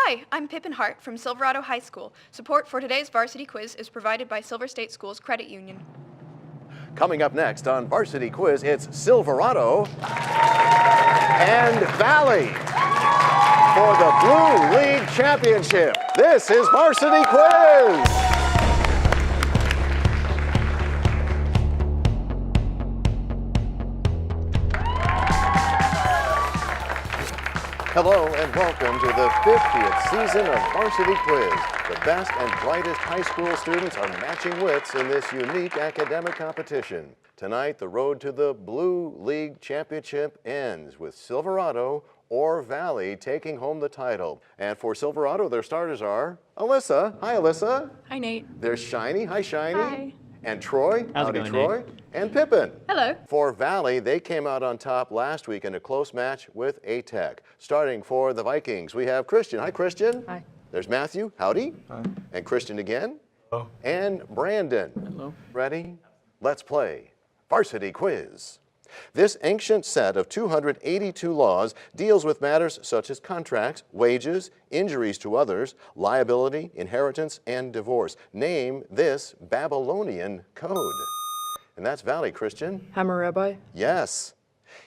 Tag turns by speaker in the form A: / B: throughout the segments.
A: Hi, I'm Pippin Hart from Silverado High School. Support for today's varsity quiz is provided by Silver State Schools Credit Union.
B: Coming up next on Varsity Quiz, it's Silverado and Valley for the Blue League Championship. This is Varsity Quiz. Hello and welcome to the 50th season of Varsity Quiz. The best and brightest high school students are matching wits in this unique academic competition. Tonight, the road to the Blue League Championship ends with Silverado or Valley taking home the title. And for Silverado, their starters are Alyssa. Hi, Alyssa.
C: Hi, Nate.
B: There's Shiny. Hi, Shiny.
C: Hi.
B: And Troy.
D: How's it
B: Howdy,
D: going,
B: Troy.
D: Nate?
B: And Pippin.
C: Hello.
B: For Valley, they came out on top last week in a close match with A-Tech. Starting for the Vikings, we have Christian. Hi, Christian.
C: Hi.
B: There's Matthew. Howdy.
D: Hi.
B: And Christian again.
D: Hello.
B: And Brandon.
D: Hello.
B: Ready? Let's play Varsity Quiz. This ancient set of 282 laws deals with matters such as contracts, wages, injuries to others, liability, inheritance, and divorce. Name this Babylonian code. And that's Valley, Christian.
E: Hammurabi.
B: Yes.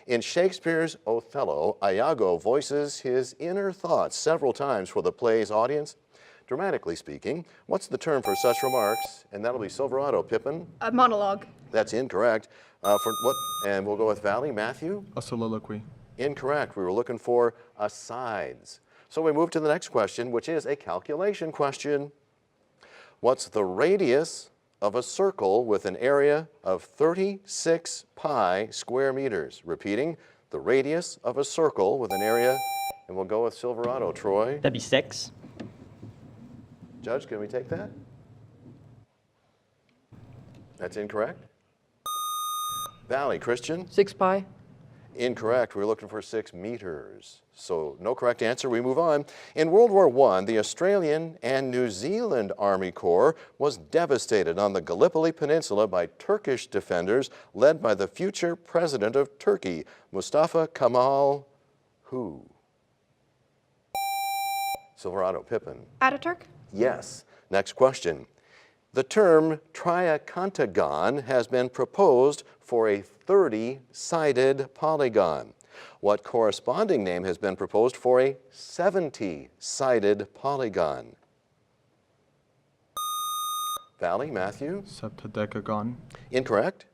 B: In Shakespeare's Othello, Iago voices his inner thoughts several times for the play's audience. Dramatically speaking, what's the term for such remarks? And that'll be Silverado. Pippin?
A: A monologue.
B: That's incorrect. For what? And we'll go with Valley. Matthew?
D: A soliloquy.
B: Incorrect. We were looking for asides. So we move to the next question, which is a calculation question. What's the radius of a circle with an area of 36 pi square meters? Repeating, the radius of a circle with an area, and we'll go with Silverado. Troy?
D: That'd be 6.
B: Judge, can we take that? That's incorrect. Valley, Christian?
E: 6 pi.
B: Incorrect. We're looking for 6 meters. So no correct answer. We move on. In World War I, the Australian and New Zealand Army Corps was devastated on the Gallipoli Peninsula by Turkish defenders led by the future president of Turkey, Mustafa Kemal who? Silverado. Pippin.
A: Ataturk?
B: Yes. Next question. The term triacontagon has been proposed for a 30-sided polygon. What corresponding name has been proposed for a 70-sided polygon? Valley, Matthew?
D: Septadecagon.
B: Incorrect.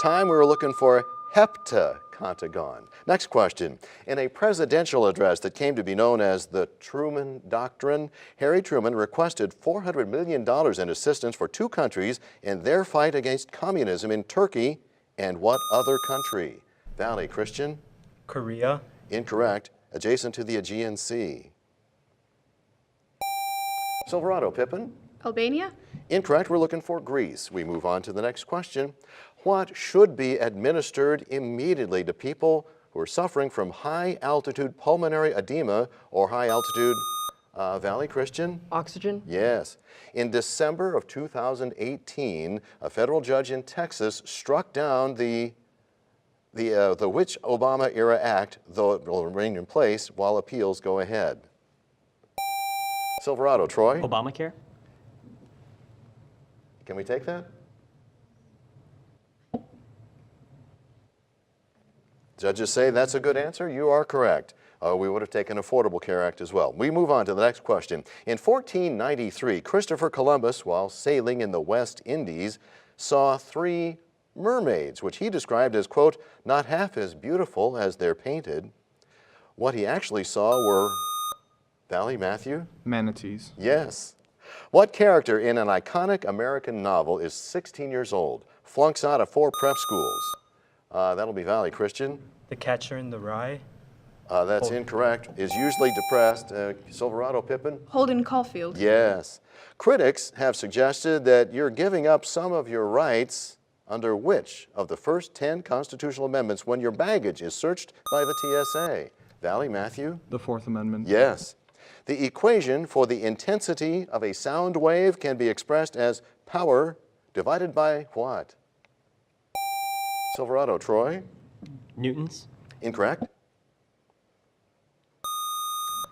B: Time, we were looking for heptacontagon. Next question. In a presidential address that came to be known as the Truman Doctrine, Harry Truman requested $400 million in assistance for 2 countries in their fight against communism in Turkey and what other country? Valley, Christian?
F: Korea.
B: Incorrect. Adjacent to the Aegean Sea. Silverado. Pippin?
A: Albania?
B: Incorrect. We're looking for Greece. We move on to the next question. What should be administered immediately to people who are suffering from high-altitude pulmonary edema or high-altitude Valley, Christian?
E: Oxygen.
B: Yes. In December of 2018, a federal judge in Texas struck down the which Obama-era act, though it will remain in place while appeals go ahead? Silverado. Troy?
D: Obamacare?
B: Can we take that? Judges say that's a good answer. You are correct. We would have taken Affordable Care Act as well. We move on to the next question. In 1493, Christopher Columbus, while sailing in the West Indies, saw 3 mermaids, which he described as, quote, not half as beautiful as they're painted. What he actually saw were, Valley, Matthew?
D: Manatees.
B: Yes. What character in an iconic American novel is 16 years old, flunks out of 4 prep schools? That'll be Valley, Christian.
F: The Catcher in the Rye.
B: That's incorrect. Is usually depressed. Silverado. Pippin?
A: Holden Caulfield.
B: Yes. Critics have suggested that you're giving up some of your rights under which of the first 10 constitutional amendments when your baggage is searched by the TSA? Valley, Matthew?
D: The 4th Amendment.
B: Yes. The equation for the intensity of a sound wave can be expressed as power divided by what? Silverado. Troy?
D: Newtons?
B: Incorrect.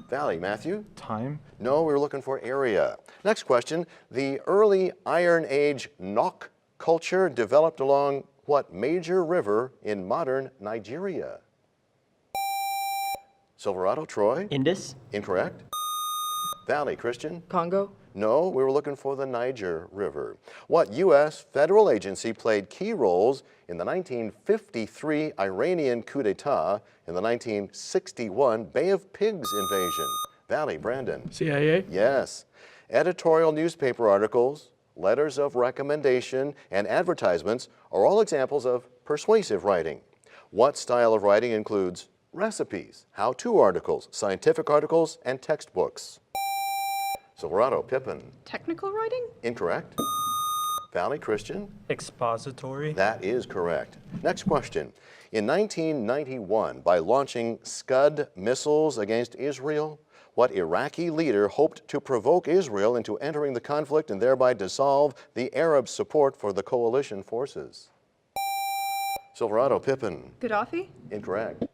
B: Valley, Matthew?
D: Time.
B: No, we were looking for area. Next question. The early Iron Age Nok culture developed along what major river in modern Nigeria? Silverado, Troy?
C: Indus.
B: Incorrect. Valley, Christian?
E: Congo?
B: No, we were looking for the Niger River. What U.S. federal agency played key roles in the 1953 Iranian coup d'etat and the 1961 Bay of Pigs invasion? Valley, Brandon?
E: CIA?
B: Yes. Editorial newspaper articles, letters of recommendation, and advertisements are all examples of persuasive writing. What style of writing includes recipes, how-to articles, scientific articles, and textbooks? Silverado, Pippin?
A: Technical writing?
B: Incorrect. Valley, Christian?
F: Expository.
B: That is correct. Next question. In 1991, by launching Scud missiles against Israel, what Iraqi leader hoped to provoke Israel into entering the conflict and thereby dissolve the Arab support for the coalition forces? Silverado, Pippin?
A: Gaddafi?
B: Incorrect.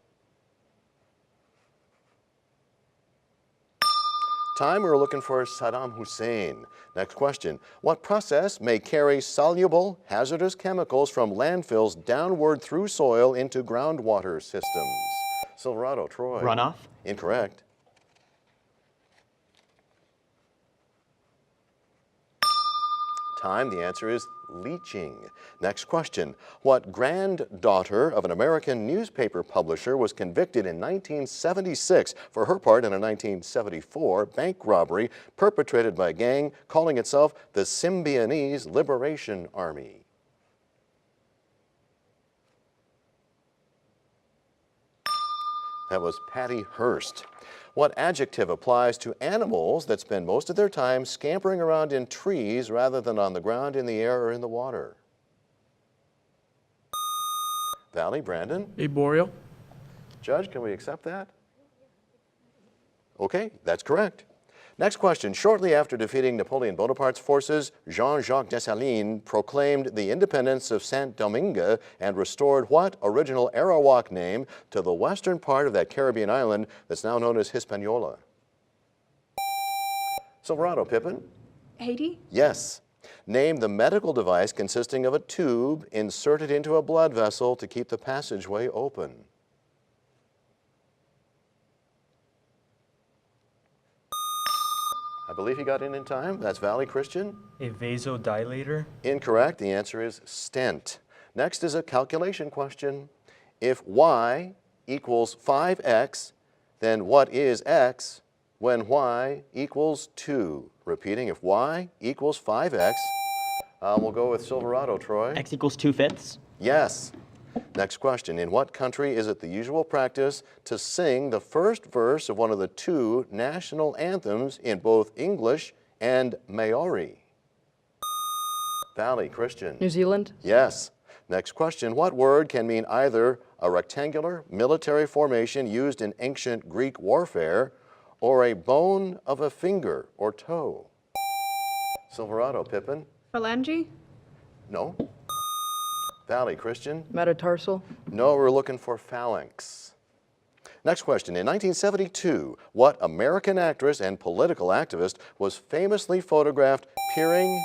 B: Time, we were looking for Saddam Hussein. Next question. What process may carry soluble, hazardous chemicals from landfills downward through soil into groundwater systems? Silverado, Troy?
C: Runoff.
B: Incorrect. Time, the answer is leaching. Next question. What granddaughter of an American newspaper publisher was convicted in 1976 for her part in a 1974 bank robbery perpetrated by a gang calling itself the Symbionese Liberation Army? That was Patty Hearst. What adjective applies to animals that spend most of their time scampering around in trees rather than on the ground, in the air, or in the water? Valley, Brandon?
E: Arboreal?
B: Judge, can we accept that? Okay, that's correct. Next question. Shortly after defeating Napoleon Bonaparte's forces, Jean-Jacques Dessalines proclaimed the independence of Saint-Domingue and restored what original Arawak name to the western part of that Caribbean island that's now known as Hispaniola? Silverado, Pippin?
A: Haiti?
B: Yes. Name the medical device consisting of a tube inserted into a blood vessel to keep the passageway open. I believe he got in time. That's Valley, Christian?
F: A vasodilator.
B: Incorrect. The answer is stent. Next is a calculation question. If y equals 5x, then what is x when y equals 2? Repeating, if y equals 5x, we'll go with Silverado, Troy.
C: X equals 2/5.
B: Yes. Next question. In what country is it the usual practice to sing the first verse of one of the two national anthems in both English and Maori? Valley, Christian?
E: New Zealand?
B: Yes. Next question. What word can mean either a rectangular military formation used in ancient Greek warfare or a bone of a finger or toe? Silverado, Pippin?
A: Phalange?
B: No. Valley, Christian?
E: Metatarsal?
B: No, we're looking for phalanx. Next question. In 1972, what American actress and political activist was famously photographed peering?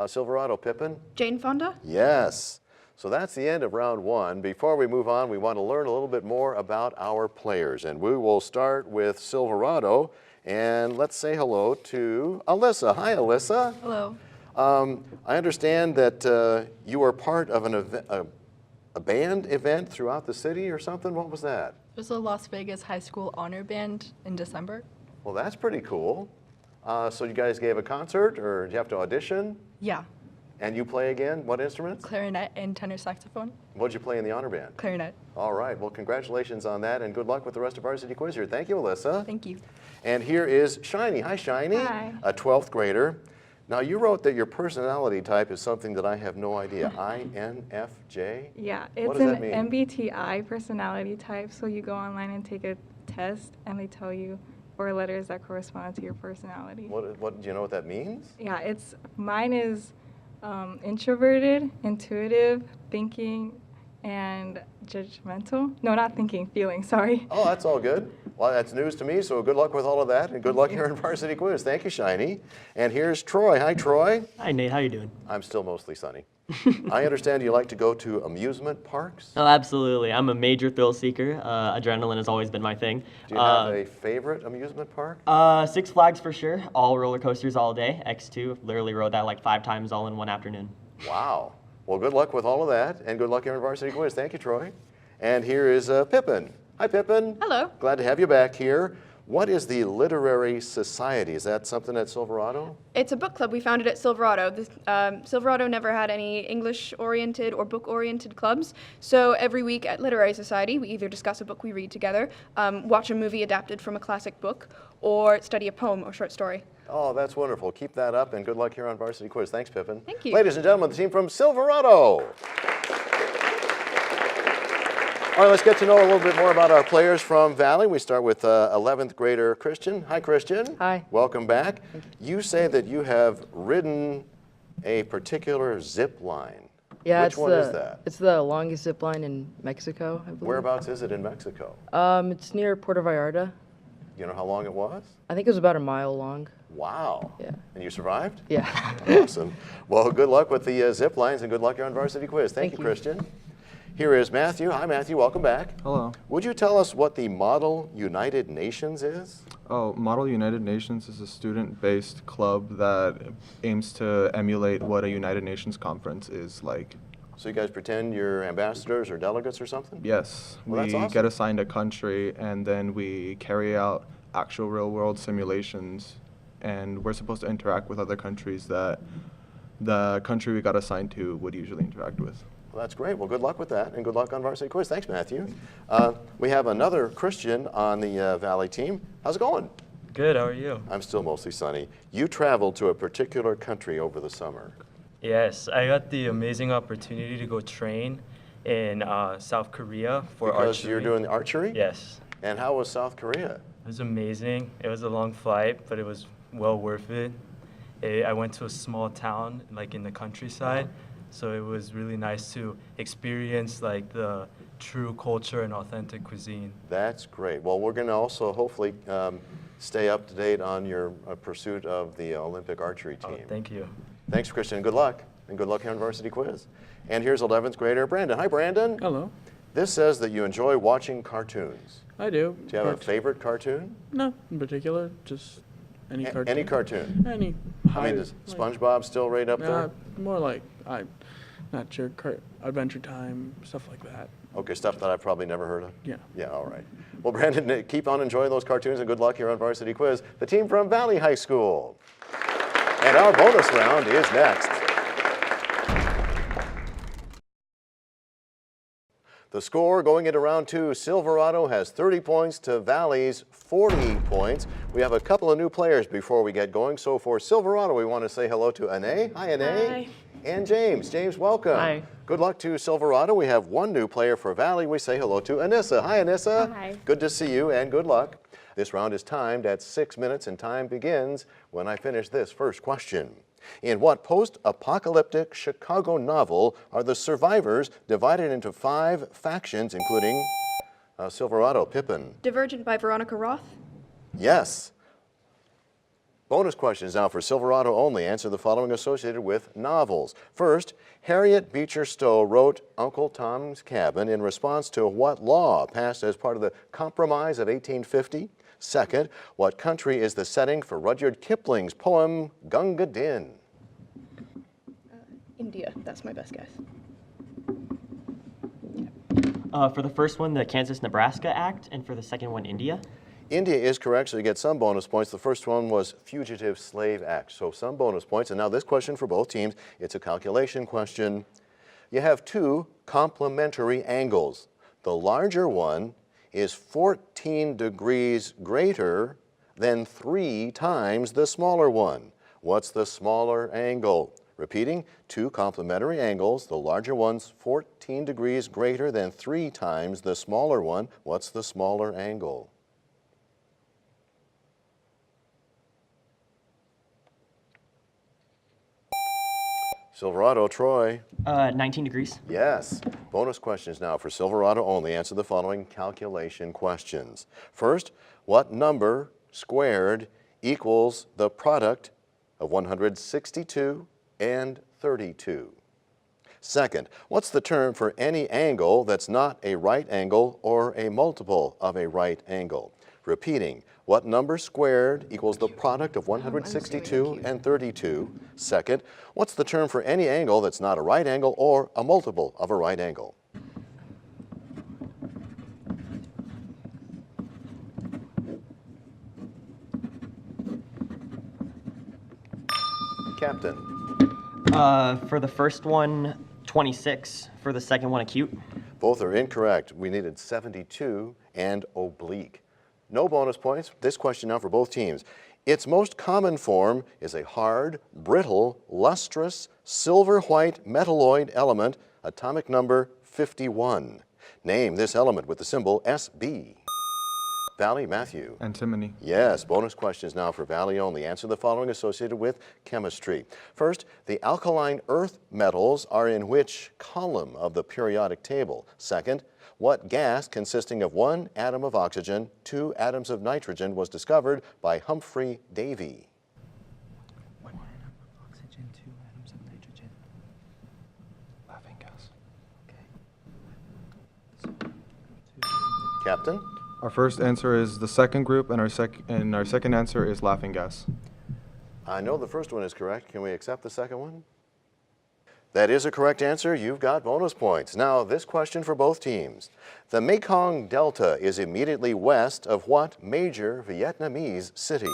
B: Silverado, Pippin?
A: Jane Fonda?
B: Yes. So that's the end of round one. Before we move on, we want to learn a little bit more about our players. And we will start with Silverado. And let's say hello to Alyssa. Hi, Alyssa.
A: Hello.
B: I understand that you were part of a band event throughout the city or something. What was that?
G: It was a Las Vegas High School Honor Band in December.
B: Well, that's pretty cool. So you guys gave a concert, or did you have to audition?
G: Yeah,
B: And you play again? What instruments?
G: clarinet and tenor saxophone.
B: What did you play in the honor band?
G: Clarinet.
B: All right. Well, congratulations on that, and good luck with the rest of Varsity Quiz here. Thank you, Alyssa.
G: Thank you.
B: And here is Shiny. Hi, Shiny.
H: Hi.
B: A 12th grader. Now, you wrote that your personality type is something that I have no idea. INFJ?
H: Yeah,
B: What
H: it's
B: does
H: an
B: that mean?
H: MBTI personality type. So you go online and take a test, and they tell you 4 letters that correspond to your personality.
B: What do you know what that means?
H: Yeah, mine is introverted, intuitive, thinking, and judgmental. No, not thinking, feeling, sorry.
B: Oh, that's all good. Well, that's news to me, so good luck with all of that, and good luck here in Varsity Quiz. Thank you, Shiny. And here's Troy. Hi, Troy.
C: Hi, Nate. How you doing?
B: I'm still mostly sunny. I understand you like to go to amusement parks.
C: Oh, absolutely. I'm a major thrill seeker. Adrenaline has always been my thing.
B: Do you have a favorite amusement park?
C: Six Flags for sure. All roller coasters all day. X2. Literally rode that like 5 times all in one afternoon.
B: Wow. Well, good luck with all of that, and good luck here in Varsity Quiz. Thank you, Troy. And here is Pippin. Hi, Pippin.
A: Hello.
B: Glad to have you back here. What is the Literary Society? Is that something at Silverado?
A: It's a book club we founded at Silverado. Silverado never had any English-oriented or book-oriented clubs, so every week at Literary Society, we either discuss a book we read together, watch a movie adapted from a classic book, or study a poem or short story.
B: Oh, that's wonderful. Keep that up, and good luck here on Varsity Quiz. Thanks, Pippin.
A: Thank you.
B: Ladies and gentlemen, the team from Silverado. All right, let's get to know a little bit more about our players from Valley. We start with 11th grader Christian. Hi, Christian.
E: Hi.
B: Welcome back. You say that you have ridden a particular zip line.
E: Yeah,
B: Which one is that?
E: It's the longest zip line in Mexico, I believe.
B: Whereabouts is it in Mexico?
E: It's near Puerto Vallarta.
B: You know how long it was?
E: I think it was about a mile long.
B: Wow.
E: Yeah.
B: And you survived?
E: Yeah.
B: Awesome. Well, good luck with the zip lines, and good luck here on Varsity Quiz. Thank you,
E: you.
B: Christian. Here is Matthew. Hi, Matthew. Welcome back.
D: Hello.
B: Would you tell us what the Model United Nations is?
D: Oh, Model United Nations is a student-based club that aims to emulate what a United Nations conference is like.
B: So you guys pretend you're ambassadors or delegates or something?
D: Yes,
B: Well, that's
D: we
B: awesome.
D: get assigned a country and then we carry out actual real-world simulations, and we're supposed to interact with other countries that the country we got assigned to would usually interact with.
B: Well, that's great. Well, good luck with that, and good luck on Varsity Quiz. Thanks, Matthew. We have another Christian on the Valley team. How's it going?
F: Good, how are you?
B: I'm still mostly sunny. You traveled to a particular country over the summer.
F: Yes, I got the amazing opportunity to go train in South Korea for
B: Because
F: archery.
B: you're doing archery?
F: Yes.
B: And how was South Korea?
F: It was amazing. It was a long flight, but it was well worth it. I went to a small town, like in the countryside, so it was really nice to experience like the true culture and authentic cuisine.
B: That's great. Well, we're going to also hopefully stay up to date on your pursuit of the Olympic archery team.
F: Oh, thank you.
B: Thanks, Christian. Good luck. And good luck here on Varsity Quiz. And here's 11th grader Brandon. Hi, Brandon.
I: Hello.
B: This says that you enjoy watching cartoons.
I: I do.
B: Do you have a favorite cartoon?
I: No, in particular, just any cartoon.
B: Any cartoon?
I: Any.
B: I mean, is SpongeBob still right up there?
I: More like, I'm not sure, Adventure Time, stuff like that.
B: Okay, stuff that I've probably never heard of?
I: Yeah.
B: Yeah, all right. Well, Brandon, keep on enjoying those cartoons, and good luck here on Varsity Quiz. The team from Valley High School. And our bonus round is next. The score going into round 2, Silverado has 30 points to Valley's 40 points. We have a couple of new players before we get going. So for Silverado, we want to say hello to Anae. Hi, Anae.
J: Hi.
B: And James. James, welcome.
E: Hi.
B: Good luck to Silverado. We have one new player for Valley. We say hello to Anissa. Hi, Anissa.
J: Hi.
B: Good to see you, and good luck. This round is timed at 6 minutes, and time begins when I finish this first question. In what post-apocalyptic Chicago novel are the survivors divided into 5 factions, including Silverado? Pippin.
A: Divergent by Veronica Roth.
B: Yes. Bonus questions now for Silverado only. Answer the following associated with novels. First, Harriet Beecher Stowe wrote Uncle Tom's Cabin in response to what law passed as part of the Compromise of 1850? Second, what country is the setting for Rudyard Kipling's poem Gunga Din?
A: India, that's my best guess.
C: For the first one, the Kansas-Nebraska Act, and for the second one, India.
B: India is correct, so you get some bonus points. The first one was Fugitive Slave Act, so some bonus points. And now this question for both teams, it's a calculation question. You have 2 complementary angles. The larger one is 14 degrees greater than 3 times the smaller one. What's the smaller angle? Repeating, 2 complementary angles. The larger one's 14 degrees greater than 3 times the smaller one. What's the smaller angle? Silverado, Troy.
C: 19 degrees.
B: Yes. Bonus questions now for Silverado only. Answer the following calculation questions. First, what number squared equals the product of 162 and 32? Second, what's the term for any angle that's not a right angle or a multiple of a right angle? Repeating, what number squared equals the product of 162 and 32? Second, what's the term for any angle that's not a right angle or a multiple of a right angle? Captain.
C: For the first one, 26. For the second one, acute.
B: Both are incorrect. We needed 72 and oblique. No bonus points. This question now for both teams. Its most common form is a hard, brittle, lustrous, silver-white metalloid element, atomic number 51. Name this element with the symbol SB. Valley, Matthew.
D: Antimony.
B: Yes, bonus questions now for Valley only. Answer the following associated with chemistry. First, the alkaline earth metals are in which column of the periodic table? Second, what gas consisting of 1 atom of oxygen, 2 atoms of nitrogen was discovered by Humphrey Davy?
F: 1 atom of oxygen, 2 atoms of nitrogen.
D: Laughing gas.
B: Captain?
D: Our first answer is the second group, and our second answer is laughing gas.
B: I know the first one is correct. Can we accept the second one? That is a correct answer. You've got bonus points. Now, this question for both teams. The Mekong Delta is immediately west of what major Vietnamese city?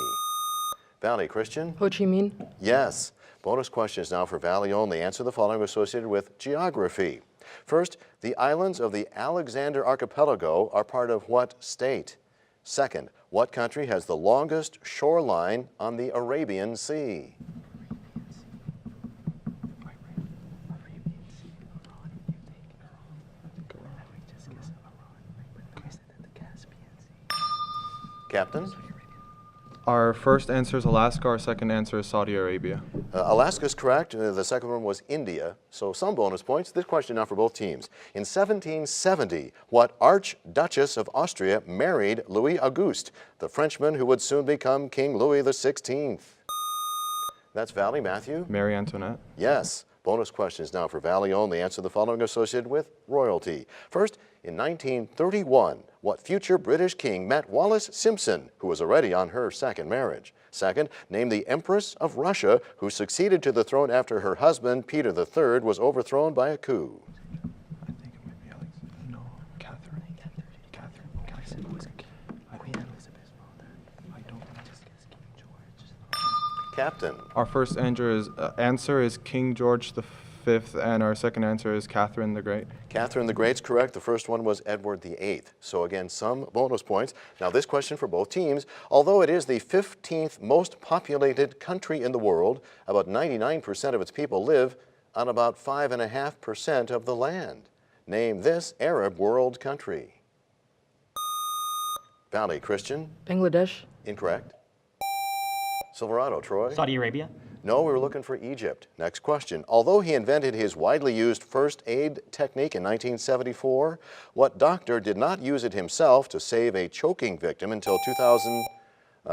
B: Valley, Christian?
E: Ho Chi Minh.
B: Yes. Bonus questions now for Valley only. Answer the following associated with geography. First, the islands of the Alexander Archipelago are part of what state? Second, what country has the longest shoreline on the Arabian Sea? Captain?
D: Our first answer is Alaska. Our second answer is Saudi Arabia.
B: Alaska's correct. The second one was India. So some bonus points. This question now for both teams. In 1770, what Archduchess of Austria married Louis Auguste, the Frenchman who would soon become King Louis XVI? That's Valley, Matthew.
D: Marie Antoinette.
B: Yes. Bonus questions now for Valley only. Answer the following associated with royalty. First, in 1931, what future British king met Wallis Simpson, who was already on her second marriage? Second, name the Empress of Russia who succeeded to the throne after her husband, Peter III, was overthrown by a coup.
D: I think it might be Alex. No, Catherine. Catherine.
F: Queen Elizabeth's mother.
D: I don't know.
B: Captain.
D: Our first answer is King George V, and our second answer is Catherine the Great.
B: Catherine the Great's correct. The first one was Edward VIII. So again, some bonus points. Now this question for both teams. Although it is the 15th most populated country in the world, about 99% of its people live on about 5.5% of the land. Name this Arab world country. Valley, Christian.
E: Bangladesh.
B: Incorrect. Silverado, Troy.
C: Saudi Arabia.
B: No, we were looking for Egypt. Next question. Although he invented his widely used first aid technique in 1974, what doctor did not use it himself to save a choking victim until 2000?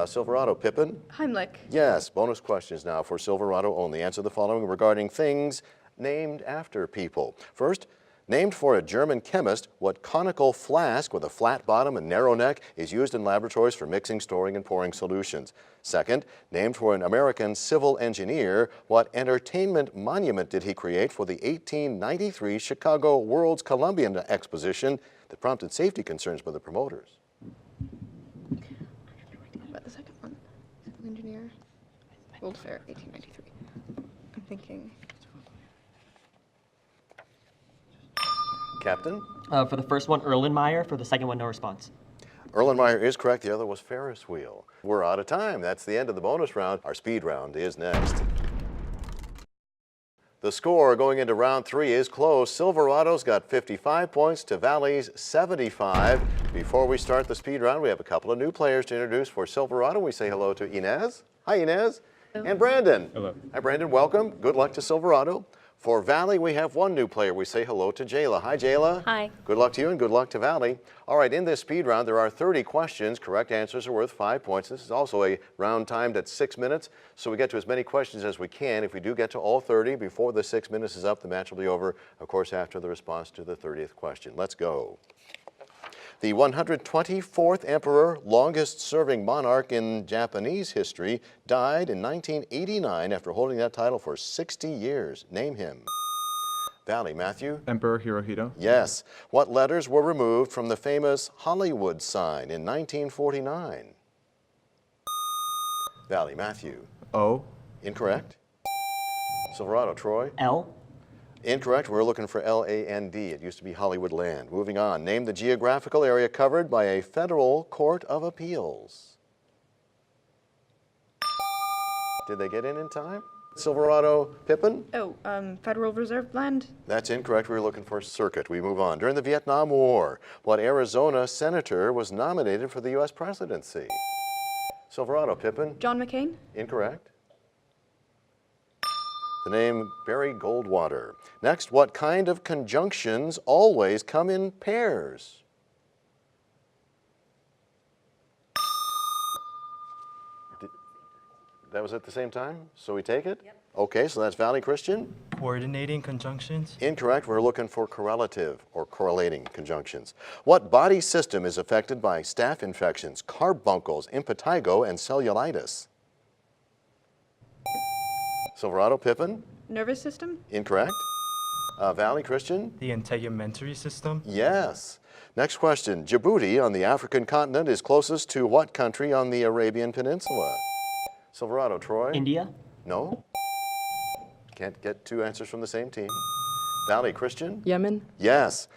B: Silverado, Pippin?
A: Heimlich.
B: Yes. Bonus questions now for Silverado only. Answer the following regarding things named after people. First, named for a German chemist, what conical flask with a flat bottom and narrow neck is used in laboratories for mixing, storing, and pouring solutions? Second, named for an American civil engineer, what entertainment monument did he create for the 1893 Chicago World's Columbian Exposition that prompted safety concerns by the promoters?
A: About the second one. Civil engineer. World Fair, 1893. I'm thinking.
B: Captain?
C: For the first one, Erlenmeyer. For the second one, no response.
B: Erlenmeyer is correct. The other was Ferris wheel. We're out of time. That's the end of the bonus round. Our speed round is next. The score going into round 3 is close. Silverado's got 55 points to Valley's 75. Before we start the speed round, we have a couple of new players to introduce. For Silverado, we say hello to Inez. Hi, Inez.
A: Hello.
B: And Brandon.
J: Hello.
B: Hi, Brandon. Welcome. Good luck to Silverado. For Valley, we have one new player. We say hello to Jayla. Hi, Jayla.
J: Hi.
B: Good luck to you and good luck to Valley. All right, in this speed round, there are 30 questions. Correct answers are worth 5 points. This is also a round timed at 6 minutes, so we get to as many questions as we can. If we do get to all 30 before the 6 minutes is up, the match will be over, of course, after the response to the 30th question. Let's go. The 124th emperor, longest-serving monarch in Japanese history, died in 1989 after holding that title for 60 years. Name him. Valley, Matthew?
D: Emperor Hirohito.
B: Yes. What letters were removed from the famous Hollywood sign in 1949? Valley, Matthew?
D: O.
B: Incorrect. Silverado, Troy?
C: L.
B: Incorrect. We're looking for L-A-N-D. It used to be Hollywood Land. Moving on. Name the geographical area covered by a federal court of appeals. Did they get in time? Silverado, Pippin?
A: Oh, Federal Reserve Land?
B: That's incorrect. We were looking for circuit. We move on. During the Vietnam War, what Arizona senator was nominated for the U.S. presidency? Silverado, Pippin?
A: John McCain?
B: Incorrect. The name Barry Goldwater. Next, what kind of conjunctions always come in pairs? That was at the same time? So we take it? Yep. Okay, so that's Valley Christian.
F: Coordinating conjunctions.
B: Incorrect. We're looking for correlative or correlating conjunctions. What body system is affected by staph infections, carbuncles, impetigo, and cellulitis? Silverado, Pippin?
A: Nervous system?
B: Incorrect. Valley Christian?
F: The integumentary system.
B: Yes. Next question. Djibouti on the African continent is closest to what country on the Arabian Peninsula? Silverado, Troy?
C: India.
B: No. Can't get two answers from the same team. Valley Christian?
E: Yemen?
B: Yes.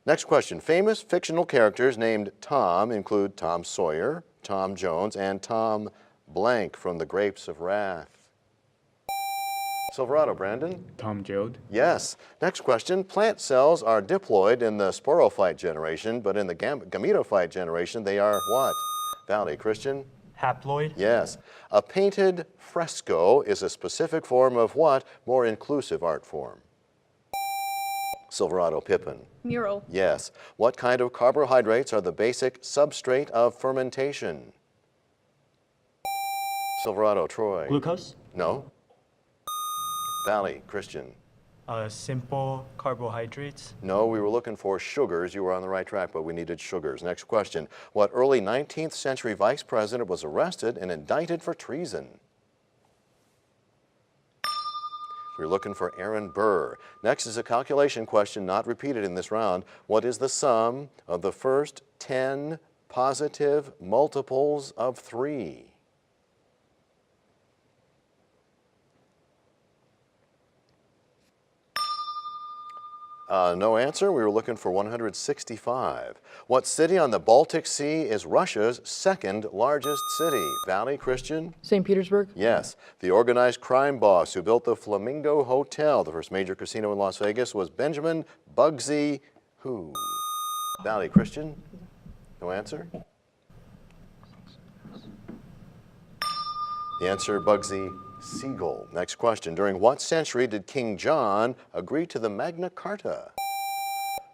B: Next question. Famous fictional characters named Tom include Tom Sawyer, Tom Jones, and Tom Blank from The Grapes of Wrath. Silverado, Brandon?
I: Tom Joad.
B: Yes. Next question. Plant cells are diploid in the sporophyte generation, but in the gametophyte generation, they are what? Valley, Christian?
F: Haploid.
B: Yes. A painted fresco is a specific form of what more inclusive art form? Silverado, Pippin?
A: Mural?
B: Yes. What kind of carbohydrates are the basic substrate of fermentation? Silverado, Troy?
C: Glucose.
B: No. Valley, Christian?
F: Simple carbohydrates.
B: No, we were looking for sugars. You were on the right track, but we needed sugars. Next question. What early 19th century vice president was arrested and indicted for treason? We're looking for Aaron Burr. Next is a calculation question not repeated in this round. What is the sum of the first 10 positive multiples of 3? No answer. We were looking for 165. What city on the Baltic Sea is Russia's second largest city? Valley, Christian?
E: St. Petersburg?
B: Yes. The organized crime boss who built the Flamingo Hotel, the first major casino in Las Vegas, was Benjamin Bugsy who? Valley, Christian? No answer? The answer, Bugsy Siegel. Next question. During what century did King John agree to the Magna Carta?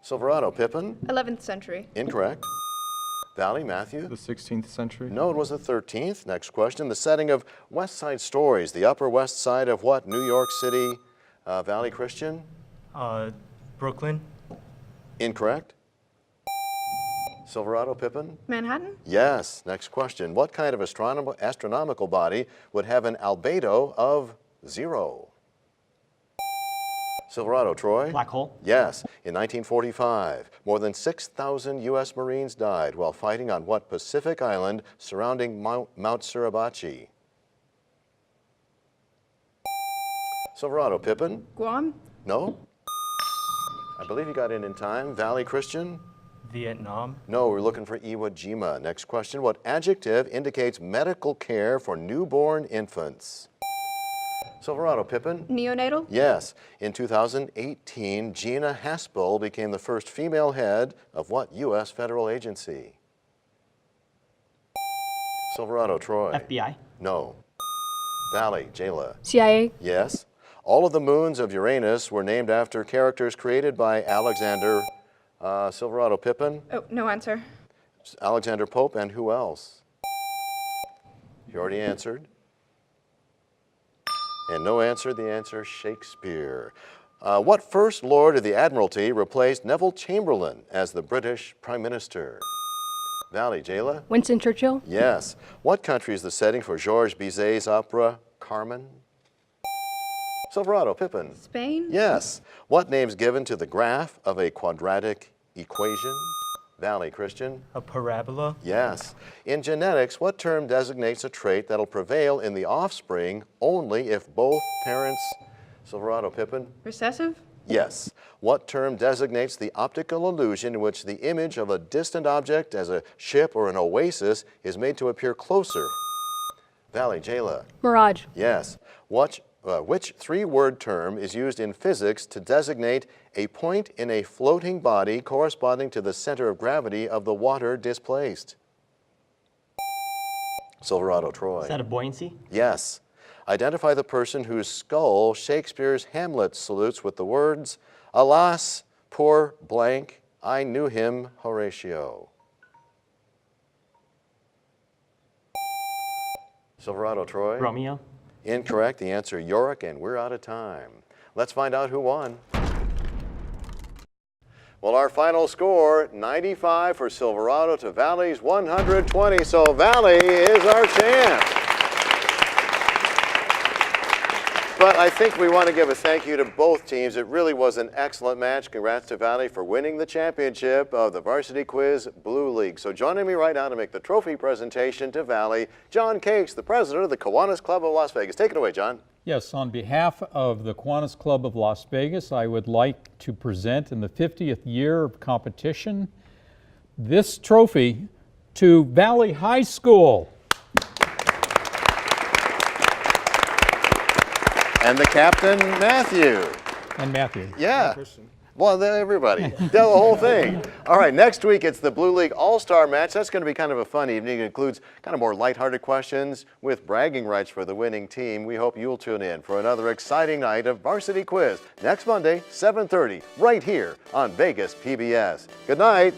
B: Silverado, Pippin?
A: 11th century.
B: Incorrect. Valley, Matthew?
D: The 16th century.
B: No, it was the 13th. Next question. The setting of West Side Stories, the Upper West Side of what New York City? Valley, Christian?
F: Brooklyn.
B: Incorrect. Silverado, Pippin?
A: Manhattan?
B: Yes. Next question. What kind of astronomical body would have an albedo of 0? Silverado, Troy?
C: Black hole.
B: Yes. In 1945, more than 6,000 U.S. Marines died while fighting on what Pacific island surrounding Mount Suribachi? Silverado, Pippin?
A: Guam?
B: No? I believe you got in time. Valley, Christian?
F: Vietnam.
B: No, we're looking for Iwo Jima. Next question. What adjective indicates medical care for newborn infants? Silverado, Pippin?
A: Neonatal?
B: Yes. In 2018, Gina Haspel became the first female head of what U.S. federal agency? Silverado, Troy?
C: FBI.
B: No. Valley, Jayla?
J: CIA.
B: Yes. All of the moons of Uranus were named after characters created by Alexander Silverado Pippin,
A: Oh, no answer.
B: Alexander Pope, and who else? You already answered. And no answer, the answer Shakespeare. What First Lord of the Admiralty replaced Neville Chamberlain as the British Prime Minister? Valley, Jayla?
J: Winston Churchill.
B: Yes. What country is the setting for Georges Bizet's opera Carmen? Silverado, Pippin?
A: Spain?
B: Yes. What name's given to the graph of a quadratic equation? Valley, Christian?
F: A parabola.
B: Yes. In genetics, what term designates a trait that'll prevail in the offspring only if both parents... Silverado, Pippin?
A: Recessive?
B: Yes. What term designates the optical illusion in which the image of a distant object as a ship or an oasis is made to appear closer? Valley, Jayla?
J: Mirage.
B: Yes. Which three-word term is used in physics to designate a point in a floating body corresponding to the center of gravity of the water displaced? Silverado, Troy?
C: Is that a buoyancy?
B: Yes. Identify the person whose skull Shakespeare's Hamlet salutes with the words, "Alas, poor blank, I knew him, Horatio." Silverado, Troy?
C: Romeo.
B: Incorrect. The answer, Yorick, and we're out of time. Let's find out who won. Well, our final score, 95 for Silverado to Valley's 120. So Valley is our champ. But I think we want to give a thank you to both teams. It really was an excellent match. Congrats to Valley for winning the championship of the Varsity Quiz Blue League. So joining me right now to make the trophy presentation to Valley, John Cakes, the president of the Kiwanis Club of Las Vegas. Take it away, John.
K: Yes, on behalf of the Kiwanis Club of Las Vegas, I would like to present in the 50th year of competition this trophy to Valley High School.
B: And the captain, Matthew.
K: And Matthew.
B: Yeah. Well, everybody. The whole thing. All right, next week it's the Blue League All-Star match. That's going to be kind of a fun evening. It includes kind of more lighthearted questions with bragging rights for the winning team. We hope you'll tune in for another exciting night of Varsity Quiz next Monday, 7:30, right here on Vegas PBS. Good night.